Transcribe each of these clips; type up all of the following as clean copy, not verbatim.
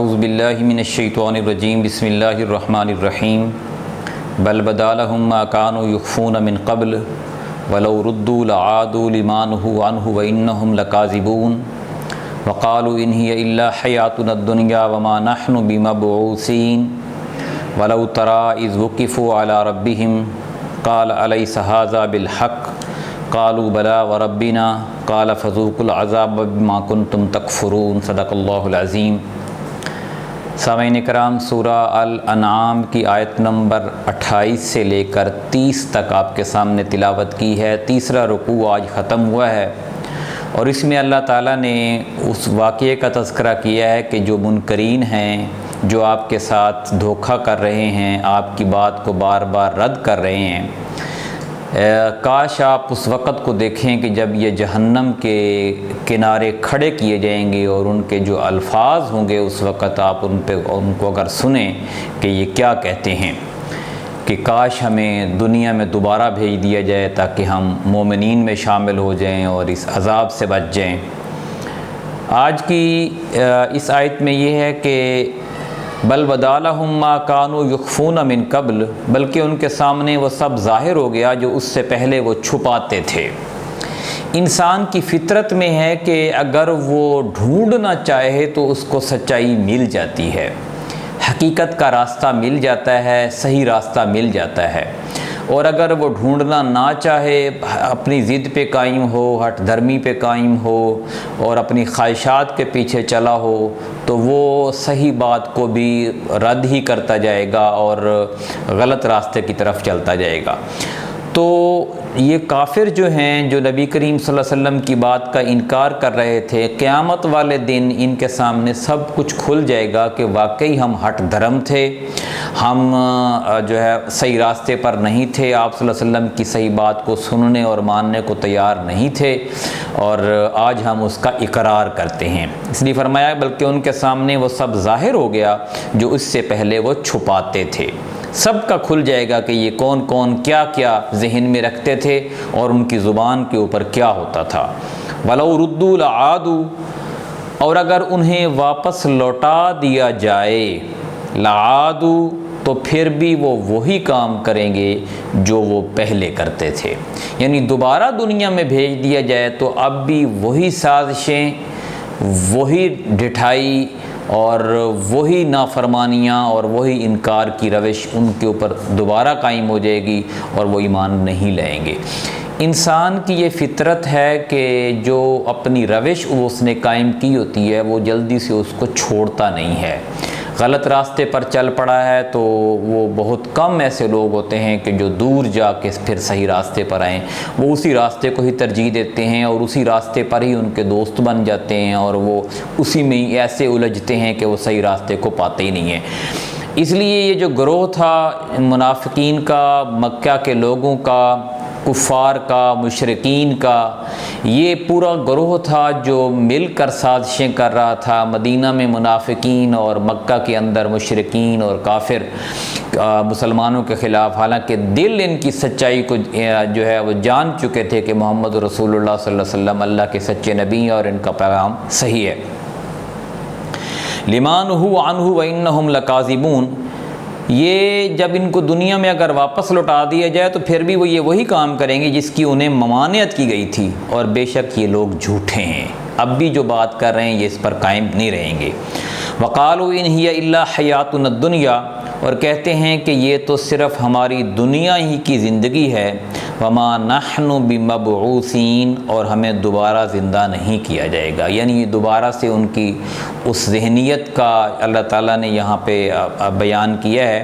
اعوذ باللہ من الشیطان الرجیم بسم اللہ الرحمن الرحیم بل بدا لهم ما كانوا يخفون من قبل ولو ردوا لعادوا لما نهوا عنه وإنهم لكاذبون وقالوا إن هي إلا حياتنا الدنيا وما نحن بمبعوثين ولو ترى إذ وقفوا على ربهم قال أليس هذا بالحق قالوا بلى وربنا قال فذوقوا العذاب بما كنتم تكفرون صدق اللہ العظیم۔ سامعین کرام، سورہ الانعام کی آیت نمبر 28 سے لے کر 30 تک آپ کے سامنے تلاوت کی ہے۔ تیسرا رکوع آج ختم ہوا ہے اور اس میں اللہ تعالیٰ نے اس واقعے کا تذکرہ کیا ہے کہ جو منکرین ہیں، جو آپ کے ساتھ دھوکہ کر رہے ہیں، آپ کی بات کو بار بار رد کر رہے ہیں، کاش آپ اس وقت کو دیکھیں کہ جب یہ جہنم کے کنارے کھڑے کیے جائیں گے اور ان کے جو الفاظ ہوں گے اس وقت آپ ان کو اگر سنیں کہ یہ کیا کہتے ہیں کہ کاش ہمیں دنیا میں دوبارہ بھیج دیا جائے تاکہ ہم مومنین میں شامل ہو جائیں اور اس عذاب سے بچ جائیں۔ آج کی اس آیت میں یہ ہے کہ بل بدا لهم ما كانوا يخفون من قبل، بلکہ ان کے سامنے وہ سب ظاہر ہو گیا جو اس سے پہلے وہ چھپاتے تھے۔ انسان کی فطرت میں ہے کہ اگر وہ ڈھونڈنا چاہے تو اس کو سچائی مل جاتی ہے، حقیقت کا راستہ مل جاتا ہے، صحیح راستہ مل جاتا ہے، اور اگر وہ ڈھونڈنا نہ چاہے، اپنی ضد پہ قائم ہو، ہٹ دھرمی پہ قائم ہو اور اپنی خواہشات کے پیچھے چلا ہو تو وہ صحیح بات کو بھی رد ہی کرتا جائے گا اور غلط راستے کی طرف چلتا جائے گا۔ تو یہ کافر جو ہیں، جو نبی کریم صلی اللہ علیہ وسلم کی بات کا انکار کر رہے تھے، قیامت والے دن ان کے سامنے سب کچھ کھل جائے گا کہ واقعی ہم ہٹ دھرم تھے، ہم جو ہے صحیح راستے پر نہیں تھے، آپ صلی اللہ علیہ وسلم کی صحیح بات کو سننے اور ماننے کو تیار نہیں تھے، اور آج ہم اس کا اقرار کرتے ہیں۔ اس لیے فرمایا بلکہ ان کے سامنے وہ سب ظاہر ہو گیا جو اس سے پہلے وہ چھپاتے تھے۔ سب کا کھل جائے گا کہ یہ کون کون کیا کیا ذہن میں رکھتے تھے اور ان کی زبان کے اوپر کیا ہوتا تھا۔ وَلَوْ رُدُّوا لَعَادُوا، اور اگر انہیں واپس لوٹا دیا جائے، لَعَادُوا، تو پھر بھی وہ وہی کام کریں گے جو وہ پہلے کرتے تھے۔ یعنی دوبارہ دنیا میں بھیج دیا جائے تو اب بھی وہی سازشیں، وہی ڈھٹائی اور وہی نافرمانیاں اور وہی انکار کی روش ان کے اوپر دوبارہ قائم ہو جائے گی اور وہ ایمان نہیں لائیں گے۔ انسان کی یہ فطرت ہے کہ جو اپنی روش اس نے قائم کی ہوتی ہے وہ جلدی سے اس کو چھوڑتا نہیں ہے۔ غلط راستے پر چل پڑا ہے تو وہ بہت کم ایسے لوگ ہوتے ہیں کہ جو دور جا کے پھر صحیح راستے پر آئیں، وہ اسی راستے کو ہی ترجیح دیتے ہیں اور اسی راستے پر ہی ان کے دوست بن جاتے ہیں اور وہ اسی میں ہی ایسے الجھتے ہیں کہ وہ صحیح راستے کو پاتے ہی نہیں ہیں۔ اس لیے یہ جو گروہ تھا منافقین کا، مکہ کے لوگوں کا، کفار کا، مشرکین کا، یہ پورا گروہ تھا جو مل کر سازشیں کر رہا تھا۔ مدینہ میں منافقین اور مکہ کے اندر مشرکین اور کافر مسلمانوں کے خلاف، حالانکہ دل ان کی سچائی کو جو ہے وہ جان چکے تھے کہ محمد رسول اللہ صلی اللہ علیہ وسلم اللہ کے سچے نبی ہیں اور ان کا پیغام صحیح ہے۔ لِمَا نُهُوا عَنْهُ وَإِنَّهُمْ لَكَاذِبُونَ، یہ جب ان کو دنیا میں اگر واپس لوٹا دیا جائے تو پھر بھی وہ یہ وہی کام کریں گے جس کی انہیں ممانعت کی گئی تھی، اور بے شک یہ لوگ جھوٹے ہیں، اب بھی جو بات کر رہے ہیں یہ اس پر قائم نہیں رہیں گے۔ وقالوا ان ہی الا حیاتنا الدنیا، اور کہتے ہیں کہ یہ تو صرف ہماری دنیا ہی کی زندگی ہے، وما نحن بمبعوثین، اور ہمیں دوبارہ زندہ نہیں کیا جائے گا۔ یعنی دوبارہ سے ان کی اس ذہنیت کا اللہ تعالیٰ نے یہاں پہ بیان کیا ہے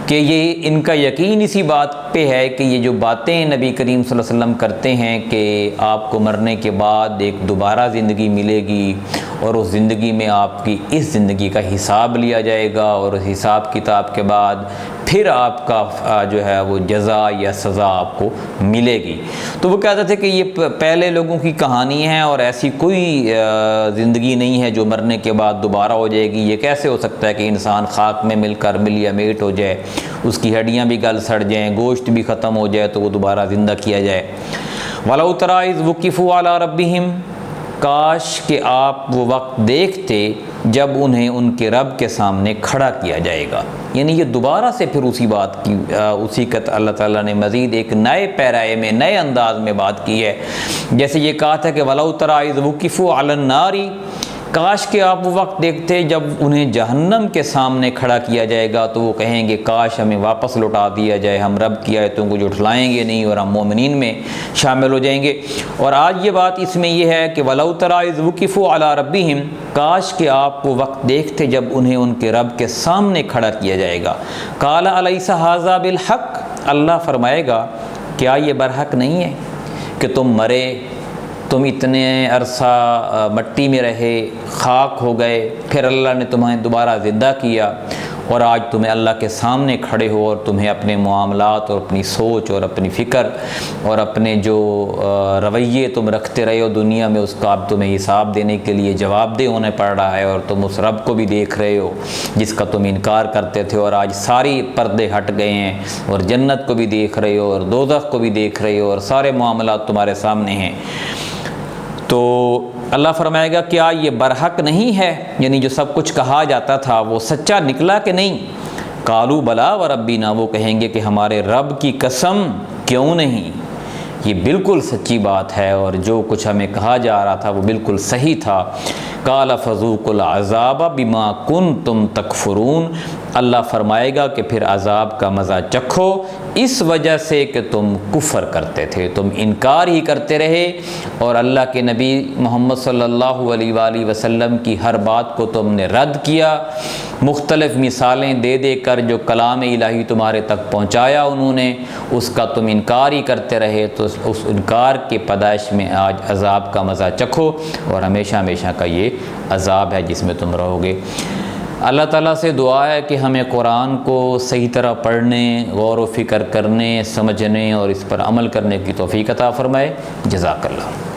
کہ یہ ان کا یقین اسی بات پہ ہے کہ یہ جو باتیں نبی کریم صلی اللہ علیہ وسلم کرتے ہیں کہ آپ کو مرنے کے بعد ایک دوبارہ زندگی ملے گی اور اس زندگی میں آپ کی اس زندگی کا حساب لیا جائے گا، اور اس حساب کتاب کے بعد پھر آپ کا جو ہے وہ جزا یا سزا آپ کو ملے گی۔ تو وہ کہتے تھے کہ یہ پہلے لوگوں کی کہانی ہے اور ایسی کوئی زندگی نہیں ہے جو مرنے کے بعد دوبارہ ہو جائے گی۔ یہ کیسے ہو سکتا ہے کہ انسان خاک میں مل کر ملیا میٹ ہو جائے، اس کی ہڈیاں بھی گل سڑ جائیں، گوشت بھی ختم ہو جائے تو وہ دوبارہ زندہ کیا جائے۔ وَلَوْ تَرَىٰ إِذْ وُقِفُوا عَلَىٰ رَبِّهِمْ، کاش کہ آپ وہ وقت دیکھتے جب انہیں ان کے رب کے سامنے کھڑا کیا جائے گا۔ یعنی یہ دوبارہ سے پھر اسی بات کی اسی کا اللہ تعالیٰ نے مزید ایک نئے پیرائے میں نئے انداز میں بات کی ہے۔ جیسے یہ کہا تھا کہ وَلَوْ تَرَىٰ إِذْ وُقِفُوا عَلَى النَّارِ، کاش کہ آپ وہ وقت دیکھتے جب انہیں جہنم کے سامنے کھڑا کیا جائے گا تو وہ کہیں گے کاش ہمیں واپس لوٹا دیا جائے، ہم رب کی آیتوں کو جھٹلائیں گے نہیں اور ہم مومنین میں شامل ہو جائیں گے۔ اور آج یہ بات اس میں یہ ہے کہ وَلَوْ تَرَىٰ إِذْ وُقِفُوا عَلَىٰ رَبِّهِمْ، کاش کہ آپ وہ وقت دیکھتے جب انہیں ان کے رب کے سامنے کھڑا کیا جائے گا۔ قَالَ أَلَيْسَ هَٰذَا بِالْحَقِّ، اللہ فرمائے گا کیا یہ برحق نہیں ہے کہ تم مرے، تم اتنے عرصہ مٹی میں رہے، خاک ہو گئے، پھر اللہ نے تمہیں دوبارہ زندہ کیا اور آج تمہیں اللہ کے سامنے کھڑے ہو اور تمہیں اپنے معاملات اور اپنی سوچ اور اپنی فکر اور اپنے جو رویے تم رکھتے رہے ہو دنیا میں اس کا اب تمہیں حساب دینے کے لیے جواب دہ ہونے پڑ رہا ہے، اور تم اس رب کو بھی دیکھ رہے ہو جس کا تم انکار کرتے تھے، اور آج ساری پردے ہٹ گئے ہیں اور جنت کو بھی دیکھ رہے ہو اور دوزخ کو بھی دیکھ رہے ہو اور سارے معاملات تمہارے سامنے ہیں۔ تو اللہ فرمائے گا کیا یہ برحق نہیں ہے، یعنی جو سب کچھ کہا جاتا تھا وہ سچا نکلا کہ نہیں؟ قالوا بلا وربنا، وہ کہیں گے کہ ہمارے رب کی قسم کیوں نہیں، یہ بالکل سچی بات ہے اور جو کچھ ہمیں کہا جا رہا تھا وہ بالکل صحیح تھا۔ قال فذوقوا العذاب بما کنتم تکفرون، اللہ فرمائے گا کہ پھر عذاب کا مزہ چکھو اس وجہ سے کہ تم کفر کرتے تھے، تم انکار ہی کرتے رہے اور اللہ کے نبی محمد صلی اللہ علیہ وآلہ وسلم کی ہر بات کو تم نے رد کیا، مختلف مثالیں دے دے کر جو کلام الہی تمہارے تک پہنچایا انہوں نے اس کا تم انکار ہی کرتے رہے، تو اس انکار کے پیدائش میں آج عذاب کا مزہ چکھو اور ہمیشہ ہمیشہ کا یہ عذاب ہے جس میں تم رہو گے۔ اللہ تعالیٰ سے دعا ہے کہ ہمیں قرآن کو صحیح طرح پڑھنے، غور و فکر کرنے، سمجھنے اور اس پر عمل کرنے کی توفیق عطا فرمائے۔ جزاک اللہ۔